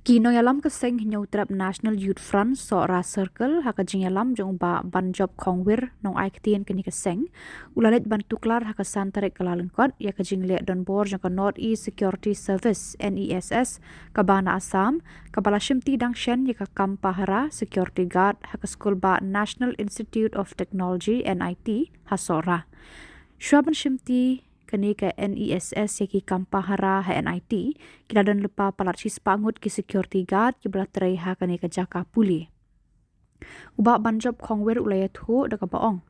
Kino yalam keseng nyautrap National Youth Front Sora Circle haka jing yalam jong ba banjob kongwir nong ai ketien kini keseng ulalet bantuklar haka santarik kelalengkot ya kajing liat don bor jong ka North East Security Service NESS kabana Assam kabala shimti dang shen ya ka kampahara security guard haka skul ba National Institute of Technology NIT hasora Shwaban shimti kani ke NESS yaki kampahara ha NIT kila dan lepa palarchis pangut ki security guard ki belah tereha kani ke jaka puli. Ubak banjob kongwer ulayat hu daka baong.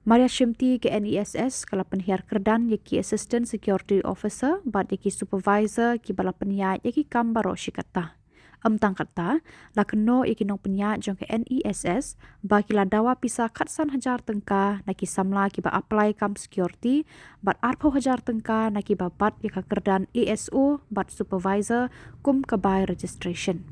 Maria shimti ke NESS kala penhiar kerdan yaki assistant security officer bat yaki supervisor ki bala penhiar yaki kambaro shikata. Tang kata la keno yaki nong penyak jong ke NESS ba kila dawa pisa katsan hajar tengka naki samla ki ba apply kam security bat arpo hajar tengka naki ba bat yaka kerdan ASO bat supervisor kum ke by registration.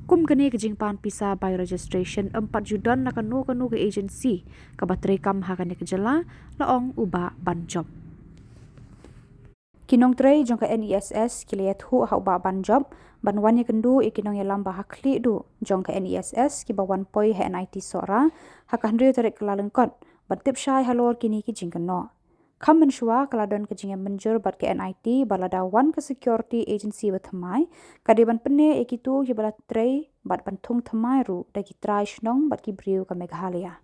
Kum kene kejing pan pisa by registration 4 judan na kenu ke agency ke bat rekam hakane kejela laong uba banjob. Kinong tray jong ka NESS kiliat hu ha uba banjob banwan ye kendu ikinong yalam ba hakli du jong ka NESS ki bawan poi ha NIT sora hakandri tarik kelalengkot batip syai halor kini ki jingkeno kam menshua kaladon ke jing menjur bat ke NIT balada wan ke security agency bathamai kadiban penne ikitu ye bala tray bat bantung thamai ru dagi trai shnong bat ki briu ka Meghalaya.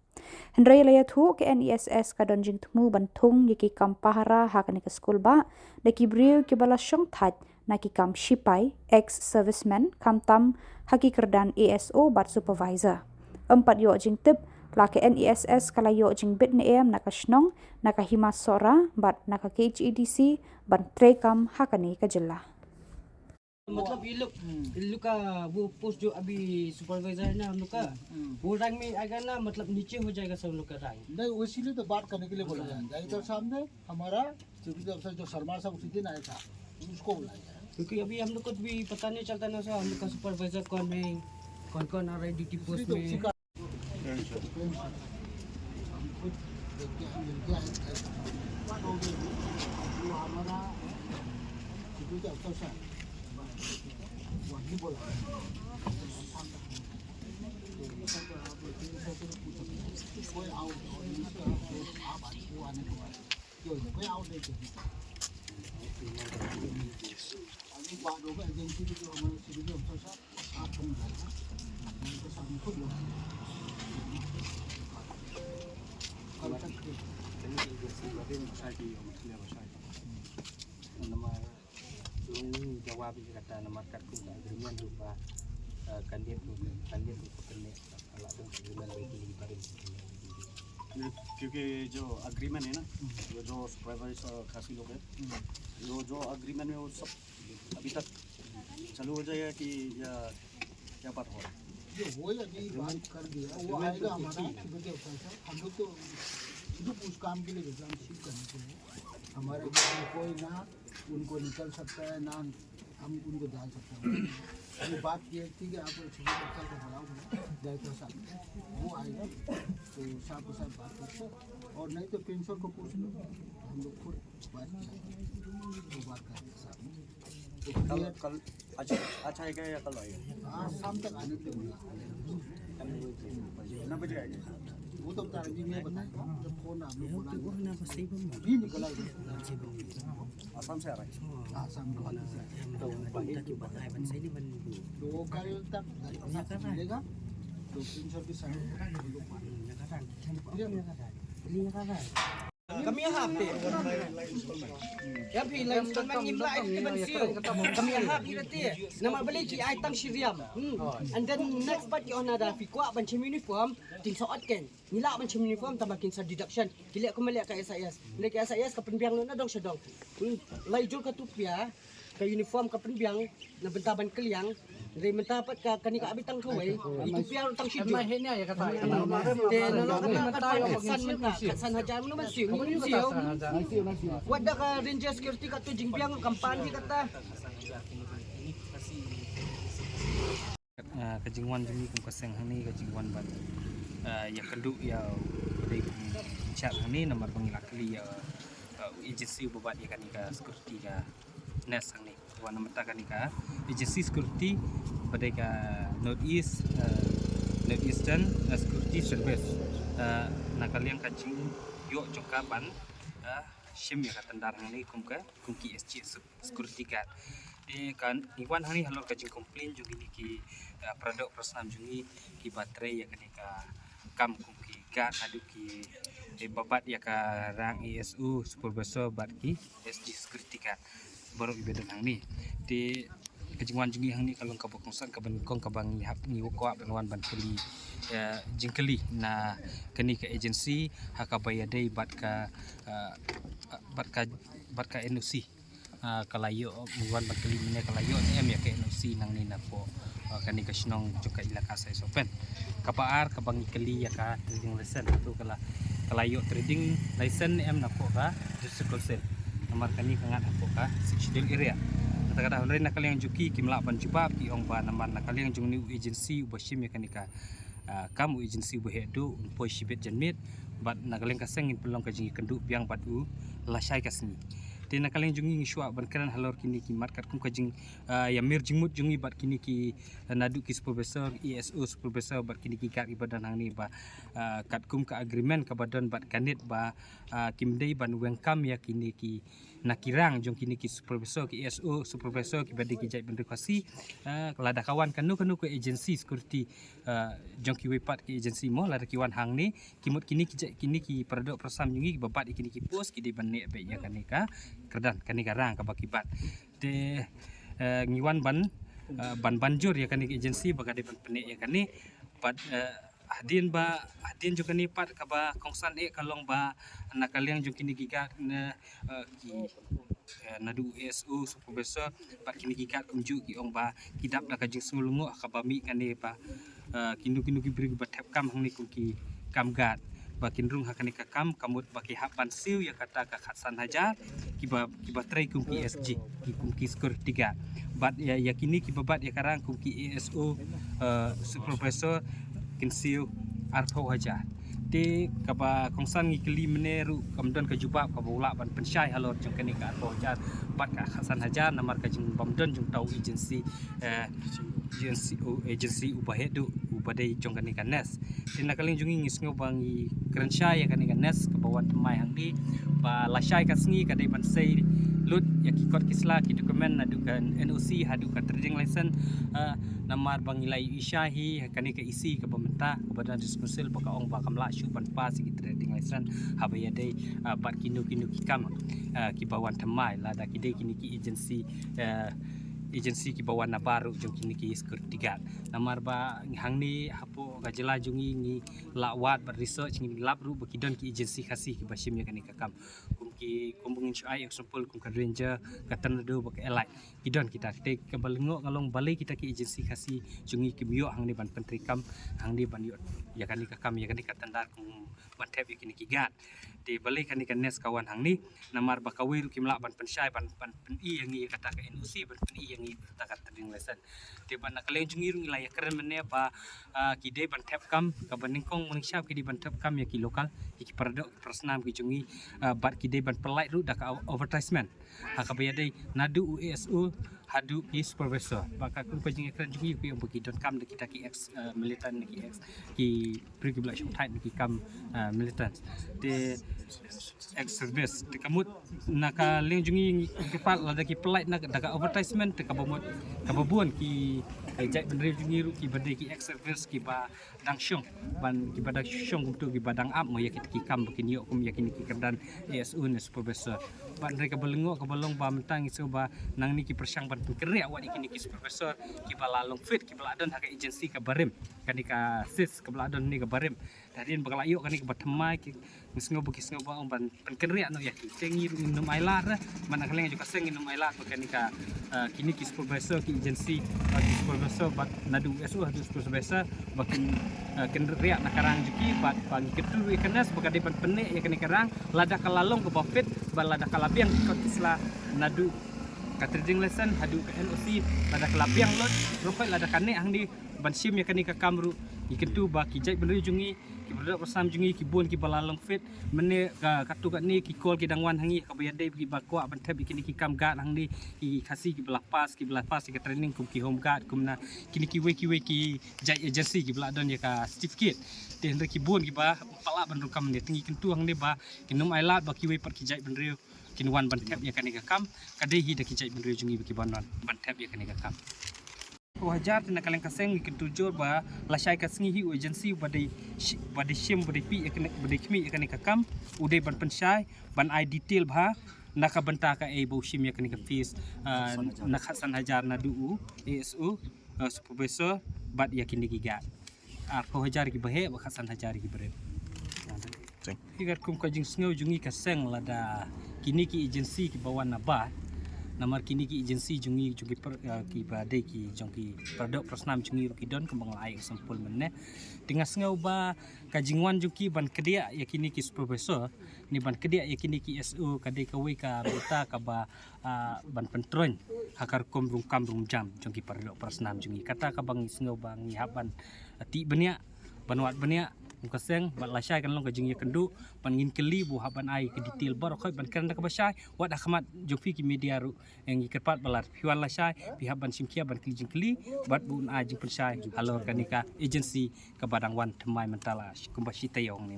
Hendrai layat hu ke NESS kadon jing temu bantung yaki kampahara hakani ke skul ba daki briu ke bala syong that naki kam shipai ex serviceman kam tam haki kerdan ASO bat supervisor 4 yo jing tip la ke NESS kala yo jing bit ne em naka shnong naka hima sora bat naka KHEDC ban trekam hakani ke jela. मतलब ये लोग का वो पोस्ट जो अभी सुपरवाइजर है ना हम लोग का वो रैंक में आएगा ना मतलब नीचे हो जाएगा सब लोग का रैंक नहीं इसीलिए तो बात करने के लिए बोला जाएगा इधर सामने हमारा सिविल अफसर जो शर्मा साहब उसी दिन आया था उसको बुलाया जाए क्योंकि अभी हम लोग को भी पता नहीं चलता ना सर हम लोग का सुपरवाइजर कौन है कौन आ रहा है ड्यूटी पोस्ट में हमारा सिविल अफसर वही बोला कोई आउट कोई आउट नहीं अभी बात होगा एजेंसी की जो हमारे सिविल अफसर साहब आप फोन करेगा उनके सामने खुद लोग कल तक jawab kata nama kat ku agreement lupa kandidat करने अल्लाह तो agreement waiting करें क्योंकि जो agreement है ना जो सुपरवाइजर खासी लोग हैं जो agreement में वो सब अभी तक चालू हो जाएगा कि या क्या बात हो रहा है जो वो अभी बात कर दिया वो आएगा हमारा सिविल अफसर हम लोग तो सिर्फ उस काम के लिए एग्जाम शीट करने के लिए हमारे कोई ना उनको निकल सकता है ना हम उनको डाल सकते हैं ये बात ये थी कि आप सिविल अफसर को बुलाओ डायरेक्टर साहब वो आएगा तो साहब के साथ बात करते और नहीं तो पेंशन को पूछ लो हम लोग खुद बात तो बात करेंगे साहब कल अच्छा आएगा या कल आएगा हाँ शाम तक आने के लिए कितना बजे आएगा वो तो बता रही मैं बताएगा जब फोन आप लोग बोला भी निकला आसाम से आ रहा है आसाम का तो कल तक मिलेगा तो 300 की side kami happy ya pi lain tang ngim lai ni ban siu kami happy rati nama balik ki ai tang shiriam and then next part ki ona da fi kwa ban chim uniform ting so atken nila ban chim uniform tambakin sa deduction kile ko mali ka SIS ni ka SIS ka penbiang na dong sedong lai jul ka tupia ka uniform ka penbiang na bentaban keliang dari mentapat ka kani ka abitang kawai itu piang tang sidu mahenya ya kata de nalo kata san hajar mo naman siu wada ka ranger security ka to jingbiang kampani kata kajingwan jimi kum kaseng hani kajingwan ban ya kendu ya dari chat hani nomor pengilakli ya agency bubat ya kanika security ka nes hani wana mata kanika agency security pada ke Northeastern Security Service nakaliang kacing yuk congkapan shim ya katandar hang ni kum ki SG security guard kan iwan hang ni halor kacing komplain jung ini ki produk personam jungi ki baterai ya kanika kam kum ki guard adu ki babat ya ka rang ESU supervisor bat ki SG security guard baru ibedan hang ni di kejengwan jungi hang ni kalau kabok kongsan kaban kong kabang hap ni ko penwan ban keli jingkeli na kani ke agency hakabaya dei bat ka NOC kalayo muan bat keli mine kalayo em ya ke NOC nang ni na po kani ka snong juga ilaka sai sopen kapaar kabang keli ya ka trading license tu kalayo trading license em na po ka district nomor kani kangat po ka sectional area kata-kata honre nakaliang juki kimla ban jubab ki ong ba naman nakaliang jung ni agency ubashim ya kanika kamu agency behedu poi shibet janmit bat nakaliang kaseng in pelong kajing kendu biang batu lasai kasni te nakaliang jungi ngiswa ban keran halor kini ki markat kum kajing yamir jingmut jungi bat kini ki nadu ki supervisor ESO supervisor bat kini ki kat ibadan hang ni ba kat kum ka agreement ka badan bat kanit ba kimdei ban wengkam ya kini ki nakirang jong kini ki supervisor ki ESO supervisor ki badi ki jai bendukasi kelada kawan kanu ke agency security jong ki wepat ki agency mo lada kiwan hang ni kimut kini ki produk persam jungi babat kini ki post ki di banek be ya kanika kerdan kanika rang ka bakibat de ngiwan ban banjur ya kanika agency bagade ban penek ya kani pat hadin juga ni pat kaba kongsan kalong ba nakaliang jung kini giga ki nadu ESU supervisor pat kini giga kumju ki ong ba kidap da kajing sungulungu kabami kani pa kinu ki beri ba tap kam hang ni kum ki kamgat ba kinrung hakani ka kam kamut ba ki hapan siu ya kata ka khatsan hajar ki ba trai kum ki SG ki kum ki skor 3 bat ya yakini ki babat ya karang kum ki ESO supervisor kinsiu arpo hajar ti kaba kongsan ngi keli meneru kamdon ka jubab ka bola ban pensyai halor jong kani ka arpo hajar bat ka khatsan hajar namar ka jing bamdon jong tau agency ubahedu ubadai jong kani ka nes tin nakaling jungi ngisngo bangi kerensyai ya kani ka nes ka bawan temai hang di ba lasai ka sngi ka dai ban sei lut ya kikot kisla ki dokumen nadukan NOC hadukan trading license namar bangilai isyahi kani ka isi ka pemerintah kepada diskusil baka ong ba kamla syu ban pas ki trading license habaya dai bat kinu kikam ki bawan temai lada ki dai kini ki agency ki bawan na baru jong kini ki security guard namar ba hang ni hapo ga jela jungi ngi lawat ber research ngi lab ru bakidon ki agency khasi ki basim ya kani kakam ki kumbungin syai example kum ka ranger katan do bak elai kidon kita take ke balengo ngalong balai kita ki agency khasi jungi ki bio hang ni ban pentri kam hang ni ban yot ya kani kakam ya kani katandar kum ban tep ya kini ki guard di balai kani kan nes kawan hang ni namar ba kawir kimla ban pensyai ban pen i yang i kata ka NOC ban pen i yang i kata ka trading lesson di ban nakaleng jungi rung ilaya keren mene ba ki de ban tep kam ka baningkong mengsyap ki di ban tep kam ya ki lokal ki produk personam ki jungi bat ki de ban pelai ru dak advertisement hakabaya dei nadu ESU hadu ki supervisor baka kun pajing ekran jungi ki umbu ki kam de kita ki ex militant ki ex ki prikibla shong thai ki kam militant de ex service de kamut naka leng jungi ki pat la ki pelai nak dak advertisement de kababuan ki jai benri jungi ru ki bade ki ex service ki ba dang shong ban ki badang shong kum tu ki badang up mo ya ki kam ki yok kum ya ki kerdan ESU ne supervisor ban mereka belengo ke balong ba mentang isu ba nang ni ki persang ban keria awak ni ki supervisor ki balalong fit ki baladon hak agency ka barim kani ka sis ke baladon ni ka barim dadin bakal ayo kani ke batemai ki ngisngo ba ban keria no ya ki tengi minum ailar mana kaleng juga seng minum ailar kani ka kini ki supervisor ki agency ki supervisor bat nadu ESU hadu supervisor bakin keria nakarang juki bat pagi ketu ikenas bakade ban penek ya kani karang lada kalalong ke bafit balada kalabiang ikut isla nadu ka trading lesson hadu ka NOC lada kalabiang lot ropai lada kane hang di bansim ya kani ka kamru ikentu ba kijai benri jungi ki berdok pasam jungi ki bon ki balalong fit mene katu kat ni ki kol ki dangwan hangi ka bayade ki bakwa ban tab ki kam gat hang ni ki khasi ki belapas ki training kum ki home guard kum na kini ki we ki jai agency ki bela don ya ka certificate te hendre ki bon ki ba pala ban kam ni tingi kentu hang ni ba ki num ailat ba ki we par ki jai ban riu kin wan ban tab ya kan ka kam kadai hi da ki jai ban riu jungi ki ban tab ya kan ka kam wajar na kaleng kaseng ki tujur ba la syai ka sengi hi agency badai shim badai pi badai kmi kan ka kam udai ban pensyai ban ai detail ba nak benta ka e bo shim ya kan ka fees nak hasan hajar na du ASU supervisor bat ya kini giga ko hajar ki bahe ba hasan hajar ki bre higat kum ka jing sngo jungi ka seng lada kini ki agency ki bawan na ba namar kini ki agency jungi ki badai ki jongki produk prosnam jungi ki don kembang lai sampul menne tengah sengau ba kajingwan juki ban kedia ya kini ki supervisor ni ban kedia ya kini ki SU kadai ka we ka beta ka ba ban pentron hakar kom rum jam jongki produk prosnam jungi kata ka bang sengau bang haban ti benia banwat benia kaseng bat lasai kan long kajing ya kendu pangin keli bu haban ai ke detail bar khoi ban kan ka basai wat akhmat jofi ki media ru yang ikat balar piwan lasai pi haban simkia ban kijing keli bat bu ai jing persai halo kanika agency ka badang wan thmai mentala kumbasi tayong ni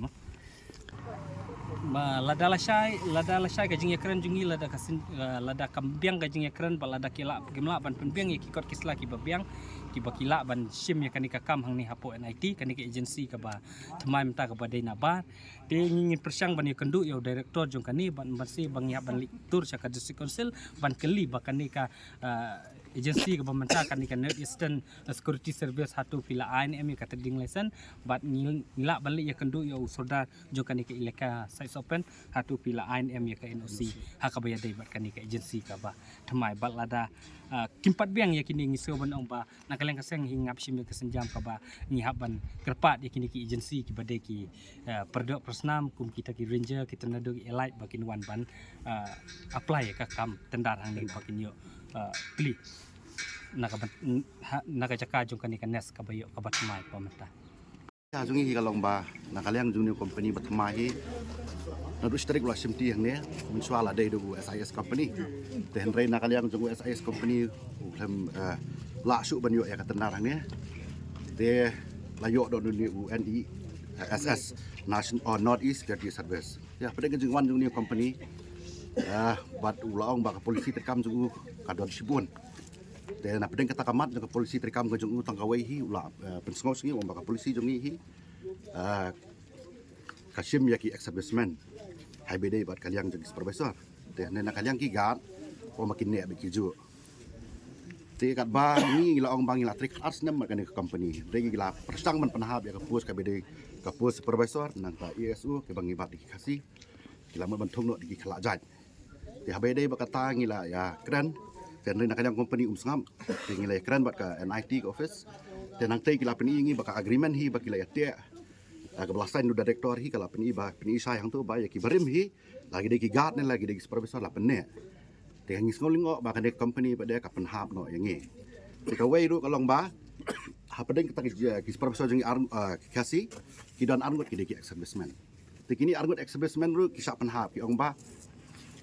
ma lada lasai kajing ya keren jungi lada kasin lada kambiang kajing ya keren ba lada kila gemla ban penbiang ya kikot kisla ki babiang ki bakila ban sim ya kanika kam hang ni hapo NIT kanika agency ka ba thmai menta ka badai na ba te ngin persang ban ya kendu yo director jong kani ban basi bang ya ban tur saka district council ban keli ba kanika agency ka bamenta kanika North Eastern Security Service hatu pila ANM ka tading lesson bat ngila balik ya kendu yo soda jong kanika ilaka site open hatu pila ANM ya ka NOC hakabaya dai bat kanika agency ka ba thmai bat lada kimpat biang ya kini ngisau ban ong ba nakaleng kaseng hingap sim kesenjam ka ba ngihaban kerpat ya kini ki agency ki badai ki perdok persnam kum kita ki ranger kita nado ki elite bakin wan ban apply ka kam tendar hang ni bakin yo pli nakajaka jong kanika nes ka bayo ka batmai pamata ya jungi hi kalong ba nakaliang jungi company batma hi nadu strik la simti yang ne mensuala dai du SIS company ten rei nakaliang jungi SIS company ulam la su ban yo ya katendar ne de la yo do ni UNI SS National or North East Security Service ya pada ke jungwan jungi company bat ulaong ba polisi terkam jungu kadon sibun dan apa dengan kata kamat dengan polisi terkam ke jungu tangkawai hi ula pensengau singi ba polisi jungi hi kasim yaki establishment hai bedai bat kaliang jadi supervisor dan nak kaliang ki gat makin ne beki ju te kat ba ni ila ong bang ila trik arts nam kan company regi ila persang man panahab ya kapus ka bedai kapus supervisor nang ta ESU ke bang ibat dikasih kila bantung no di khala jaj te habedai bakata ngila ya keren dan nak kaliang company sangam ngila keren bat ka NIT ke office dan nang te kila peni ngi baka agreement hi bakila ya te kebelasan du director hi kala peni sai hang tu ba ya ki barim hi lagi de ki guard ne lagi de supervisor la penne te hang ngolingo ba kan de company ba de ka penhap no yang ngi te ka wei ru kalong ba ha padeng kita ki supervisor jeng kasi ki dan arngot ki de ki establishment te kini arngot establishment ru ki sa penhap ki ong ba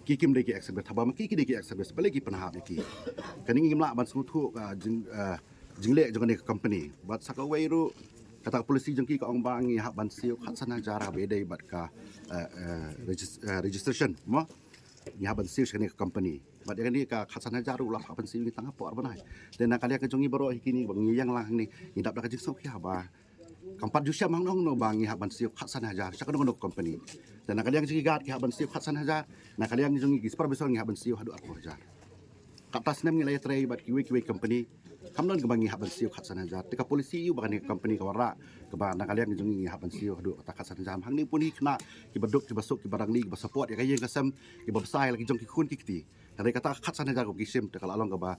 ki kim de ki establishment ba ma ki de ki establishment balik ki penhap ki kan ngi mla ban sutu jeng le jeng de company bat sa ka wei ru kata polisi jengki ka ong bang ngi hak ban siu khat sana jara bedai bat ka registration mo ngi hak ban siu skani company bat ni ka khat sana jaru la hak ban siu ni tang apa banai dan kalian ke jongi baro hikini bang yang lang ni ngidap dak jing sok ya ba kampat jusya mang nong no bang ngi hak ban siu khat sana jar sak no company dan kalian jengki gat ki hak ban siu khat sana jar na kalian jongi ki supervisor ngi hak ban siu hadu apa jar katas nem ngi lay tray bat kiwe company kamnon ke bangi haban siu khat sana jar tika polisi yu bakani company kawara ke ba na kalian jungi haban siu hadu kata khat sana jar hang ni pun hi kena ki baduk ki basuk ki barang ni ki support ya kayeng kasam ki babsai lagi jong ki khun ki kiti dari kata khat sana jar ko kisim te kala along ke ba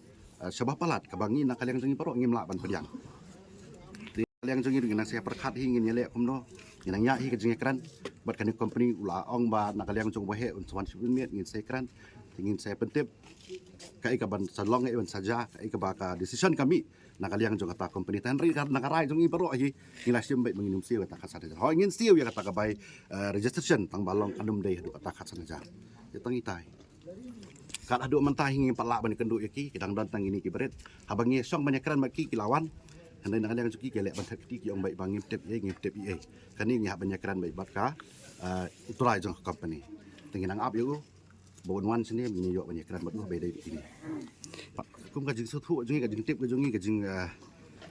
sebab palat ke bangi na kalian jungi paro ngim la ban pediang kalian jungi dengan saya perkhat hi ngin yele kumno nang ya hi ke jungi kran bat kani company ula ong ba na kalian jong bahe un 1 miet ngin sekran ingin saya pentip kai ka ban salong ban saja kai ka baka decision kami nakaliang jong kata company tan ri nakarai jong ibaro hi nila sim bai menginum siu kata kasar ho ingin siu ya kata ka bai registration tang balong anum dei hadu kata kasar ja ya tang itai kat adu mentah ingin palak ban kenduk yaki kidang dan tang ini ki beret habangi song banyak keran maki kilawan handai nakaliang jong ki kelek ban sakti ki ong bai bangim tep ye ngim tep ye kani nya banyak keran bai bat ka iturai jong company tenginang up yo bawon wan sini mini yo banyak keran batu beda ini kum ka jing sutu jing ka jing tip ka jing ka jing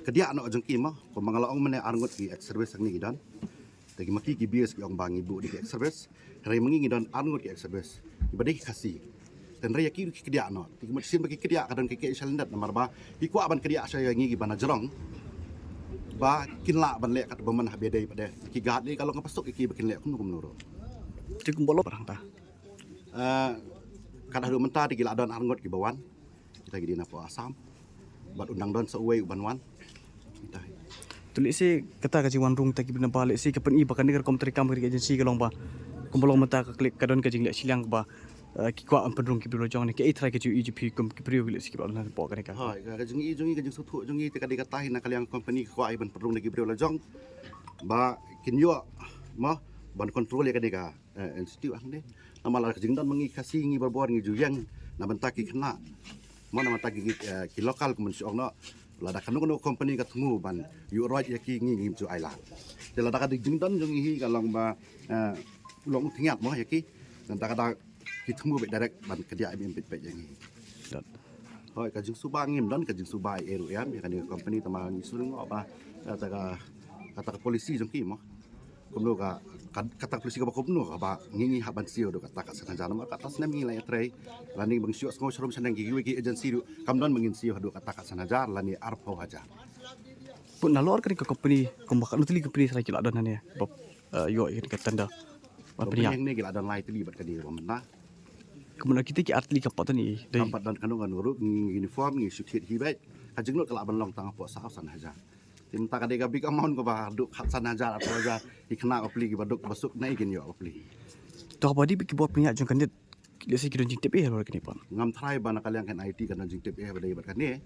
kedia no jing ki mah pemangala ong mene arngot ki ex service ang ni dan tegi maki ki bias ki ong bang ibu di ex service rai mengi dan arngot ki ex service ibadai kasih dan rai ki kedia no tegi maki sim bagi kedia kadang ki salendat nomor ba iku aban kedia saya ngi bana jerong ba kinla ban lek kat beman habedai pada ki gad ni kalau ngapasuk ki bikin lek kum nuro Cikum bolo barang ta. Kada hadu mentah di gila don arngot ki bawan kita gidi na po asam bat undang don seuai uban wan kita Tulis si kata kaji wanrung taki bina balik si kapan i bakan negar komteri kam kiri agensi kalong ba. Kumbolong mata ka klik kadon kaji lek silang ba. Ki kwa pedrung ki bilo jong ni ki try kaji IGP kum ki priyo lek sikit lan po ka ka. hoi ka jungi sutu jungi te kadi katahin na kaliang company kwa iban perung nagi brio lajong ba kinyo mo ban kontrol ya kadi ka institute ang de namala kajing dan mengi kasih ngi berbor ngi juyang na bentaki kena mana mata ki lokal kumun siong no lada kanu kanu company ka tungu ban yu right ya ki ngi ju island de lada ka jing dan jung hi kalong ba long tingat mo ya ki dan ta kada ki tungu be direct ban kedia im pet yang hi hoi ka jing subang ngim dan ka jing subai eru ya kan company tamang sulung apa kata polisi jung ki mo kumno ka kata polisi ka bakomno ka ba ngingi haban siyo do kata ka sana jana kata sana mi lai trai lani bang siyo ngo showroom sana gi gi agency do kamdon mangin siyo do kata ka sana jar lani arpo haja Pun nalor kan ke company kumbakan utili company sarai kila don ya. Bob yo ini ka tanda. company yang ni gila dan lai tili bat ka di mana Kemudian kita ki artli ka patan ni. Dai kampat dan kanung nuru uniform ngi suksit hibai kajeng no kala ban long tang po sa sana haja tim ta ka de ka big amount ko ba duk sana jar atau haja ikna apli ki baduk basuk nai kin yo apli to ba di ki bot punya jong kan dit. Lek si kidon jing tepe lor kini pan. ngam try ba nakaliang kan IT kan jing tip badai bat kan ni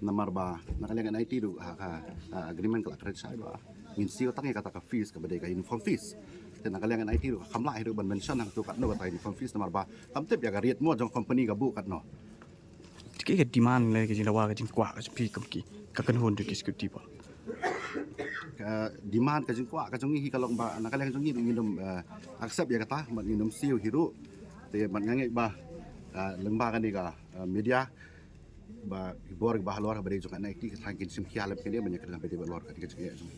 namar ba nakaliang kan IT do agreement kala kredit sai ba ngin siyo tang kata ka fees ka badai ka uniform fees dan nakaliang kan IT do kamla hidu ban mention hang tu kat no kata uniform fees namar ba tam tip ya ka riet mo jong company ka bu kat no Tiki ka demand le ka jing lawa ka jing kwa ka pi kam ki. Ka kan hon de ki security pa. ka demand ka jing kwa ka jong hi kalong ba nakaliang jong hi nginum accept ya kata man nginum siyo hiru te man ngangai ba lengba kan ni ka media ba bor ba halor ba de jong kan IT ka tangkin sim khialap ke dia banyak kan ba de ba lor ka jong